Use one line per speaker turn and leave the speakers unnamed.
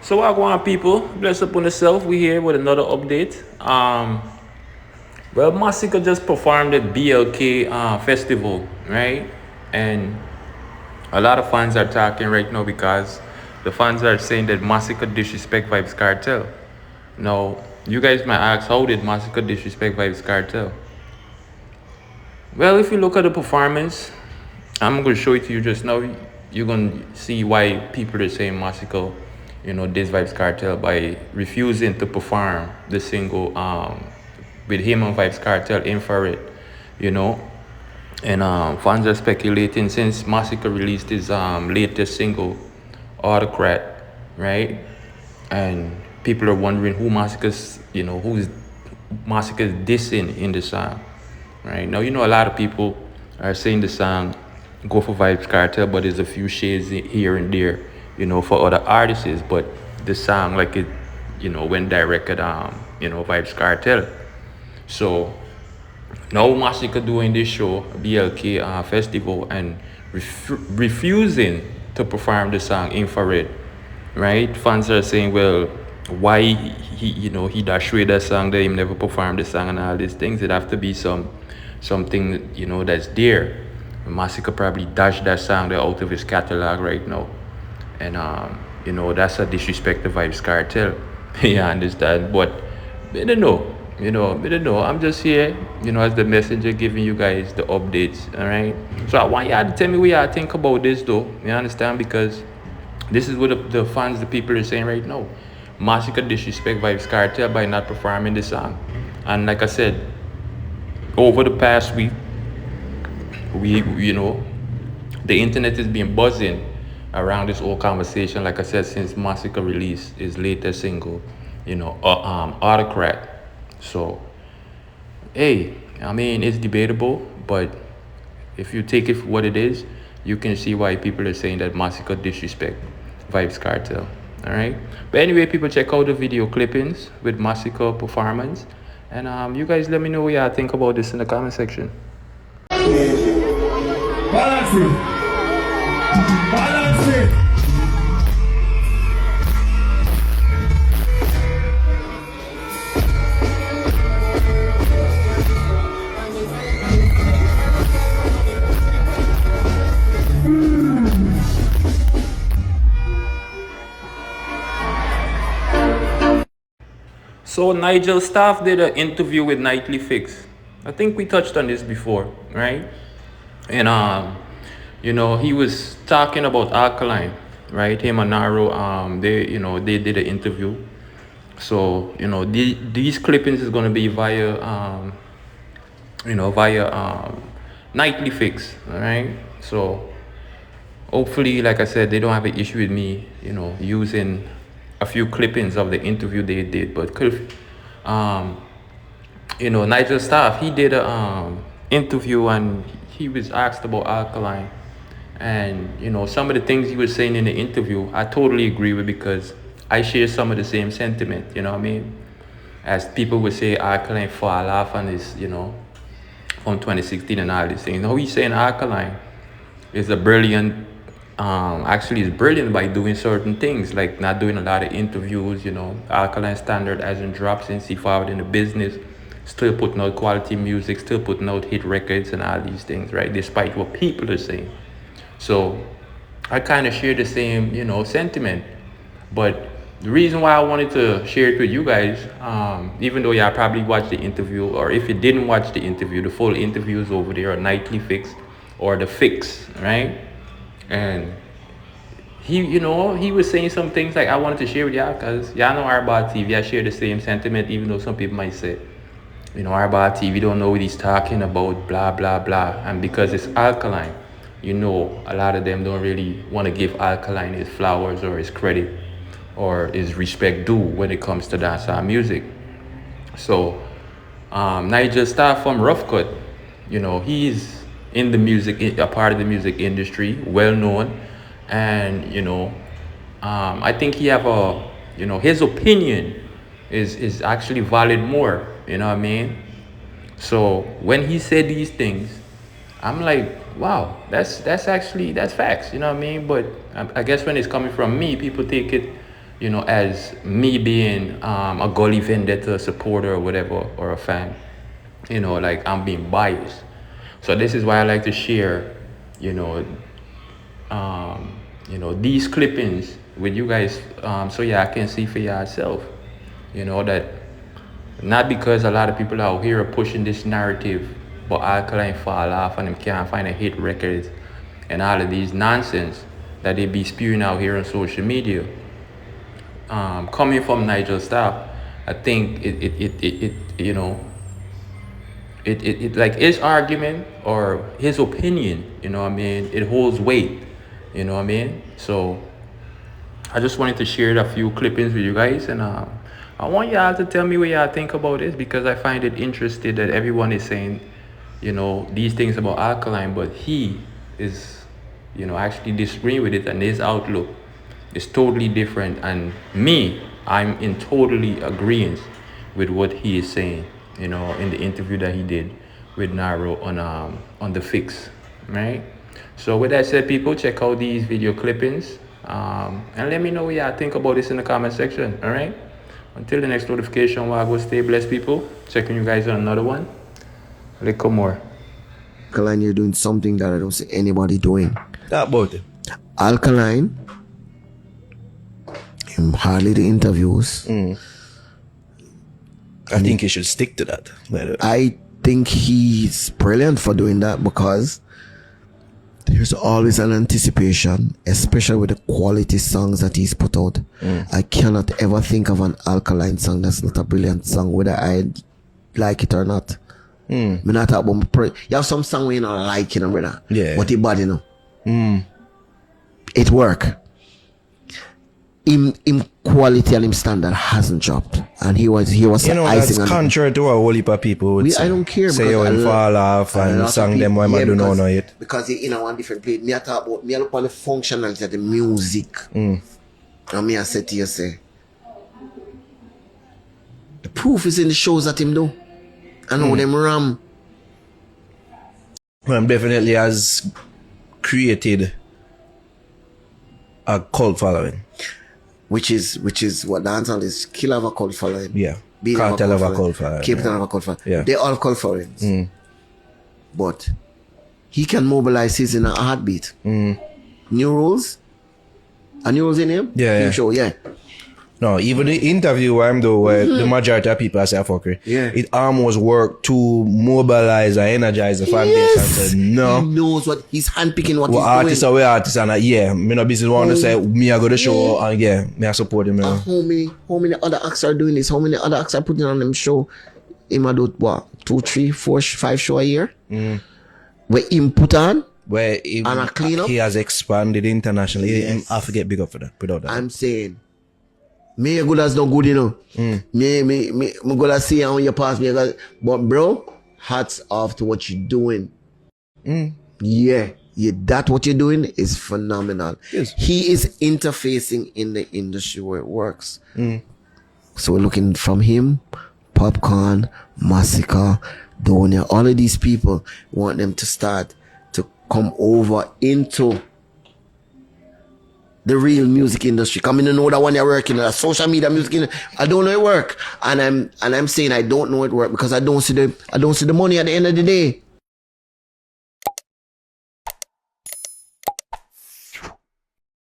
So I go on, people. Bless up on yourself. We here with another update. Well, Masicka just performed at BLK festival, right? And a lot of fans are talking right now because the fans are saying that Masicka disrespect Vybz Kartel. Now, you guys might ask, how did Masicka disrespect Vybz Kartel? Well, if you look at the performance, I'm going to show it to you just now. You're going to see why people are saying Masicka, Diss Vybz Kartel by refusing to perform the single with him and Vybz Kartel, Infrared, you know. And fans are speculating since Masicka released his latest single, Autocrat, right? And people are wondering who's Masicka's dissing in the song, right? Now, a lot of people are saying the song go for Vybz Kartel, but there's a few shades here and there, for other artists. But the song, like it, went direct at, Vybz Kartel. So now Masicka doing this show, BLK festival, and refusing to perform the song Infrared, right? Fans are saying, well, why he dash away that song, that he never performed the song and all these things. It have to be something that's there. Masicka probably dashed that song out of his catalog right now, and that's a disrespect to Vybz Kartel. You understand? But I don't know. I don't know. I'm just here, as the messenger, giving you guys the updates. All right. So I want y'all to tell me what y'all think about this, though. You understand? Because this is what the fans, the people are saying right now. Masicka disrespect Vybz Kartel by not performing the song. And like I said, over the past week, the internet has been buzzing around this whole conversation. Like I said, since Masicka released his latest single, Autocrat. So, hey, I mean, it's debatable, but if you take it for what it is, you can see why people are saying that Masicka disrespect Vybz Kartel. All right. But anyway, people, check out the video clippings with Masicka performance, and you guys let me know what y'all think about this in the comment section.
Balance it. Balance it.
So Nigel Staff did an interview with Nightly Fix. I think we touched on this before, right? And he was talking about Alkaline, right? Him and Naro, they did an interview. So these clippings is gonna be via Nightly Fix, all right? So hopefully, like I said, they don't have an issue with me, using a few clippings of the interview they did. But Nigel Staff, he did a interview and he was asked about Alkaline, and some of the things he was saying in the interview I totally agree with, because I share some of the same sentiment, what I mean, as people would say Alkaline fall off and is from 2016 and all these things. Now he's saying Alkaline is a brilliant actually is brilliant by doing certain things, like not doing a lot of interviews. Alkaline Standard hasn't dropped since he filed in the business, still putting out quality music, still putting out hit records and all these things, right, despite what people are saying. So I kind of share the same sentiment. But the reason why I wanted to share it with you guys, even though y'all probably watched the interview, or if you didn't watch the interview, the full interview is over there on Nightly Fix or The Fix, right? And he was saying some things like I wanted to share with y'all, because y'all know Hardball TV. I share the same sentiment, even though some people might say, Hardball TV don't know what he's talking about, blah, blah, blah. And because it's Alkaline, a lot of them don't really want to give Alkaline his flowers or his credit or his respect due when it comes to dancehall music. So Nigel Staff from Ruff Cut, he's in the music, a part of the music industry, well known, and I think he have his opinion is actually valid more, what I mean. So when he said these things, I'm like, wow, that's facts, what I mean. But I guess when it's coming from me, people take it you know, as me being a Gully Vendetta supporter or whatever, or a fan, you know, like I'm being biased. So this is why I like to share, you know, these clippings with you guys, so yeah, I can see for yourself, you know, that not because a lot of people out here are pushing this narrative, but Alkaline fall off and them can't find a hit records and all of these nonsense that they be spewing out here on social media. Coming from Nigel Staff, I think it you know, it like his argument or his opinion, you know what I mean, it holds weight, you know what I mean. So I just wanted to share a few clippings with you guys, and I want y'all to tell me what y'all think about this, because I find it interesting that everyone is saying, you know, these things about Alkaline, but he is, you know, actually disagreeing with it, and his outlook is totally different. And me, I'm in totally agreement with what he is saying, you know, in the interview that he did with Naro on the Fix, right? So with that said, people, check out these video clippings, and let me know what y'all think about this in the comment section. All right, until the next notification, while I go, stay blessed, people. Checking you guys on another one. A little more.
Alkaline, you're doing something that I don't see anybody doing.
That about it.
Alkaline, in hardly the interviews.
I think he should stick to that.
I think he's brilliant for doing that, because there's always an anticipation, especially with the quality songs that he's put out. I cannot ever think of an Alkaline song that's not a brilliant song, whether I like it or not. Me not talk about you have some song where you don't like, you know, brother.
Yeah.
But the body, you know. It work. Him quality and him standard hasn't dropped, and he was
you know,
icing
that's
on
contrary to what a whole heap of people would say.
I don't care,
say you will fall off and song them why do not know it,
because in a one different place. Me I talk about, me I look on the functionality of the music, and me I say to you, say the proof is in the shows that him do. I know them ram.
Well, definitely has created a cult following.
Which is what dancehall is. Kill have a cult following.
Yeah.
Cartel
have a cult following.
Cape Town have a cult following.
Yeah.
They all cult followings. But he can mobilize his in a heartbeat. New rules? A new rules in him?
Yeah.
Him show, yeah.
No, even the interview where I'm doing, where the majority of people say fuckery, it almost worked to mobilize and energize the fan base and say, no.
He knows what he's handpicking what he's
artists
doing.
are artists, and me not business want to say me I go to show and me I support him.
How many other acts are doing this? How many other acts are putting on them show? Him I do what? 2, 3, 4, 5 show a year? Where him put on?
Where
and a clean up?
He has expanded internationally. I forget big up for that. Without that.
I'm saying, me good as no good, you know. Me gonna see how you pass me. But bro, hats off to what you're doing. Yeah, that what you're doing is phenomenal.
Yes.
He is interfacing in the industry where it works. So we're looking from him, Popcorn, Masicka, Donia, all of these people want them to start to come over into the real music industry. Come in and know that when you're working in a social media music industry, I don't know it work. And I'm saying I don't know it work because I don't see the money at the end of the day.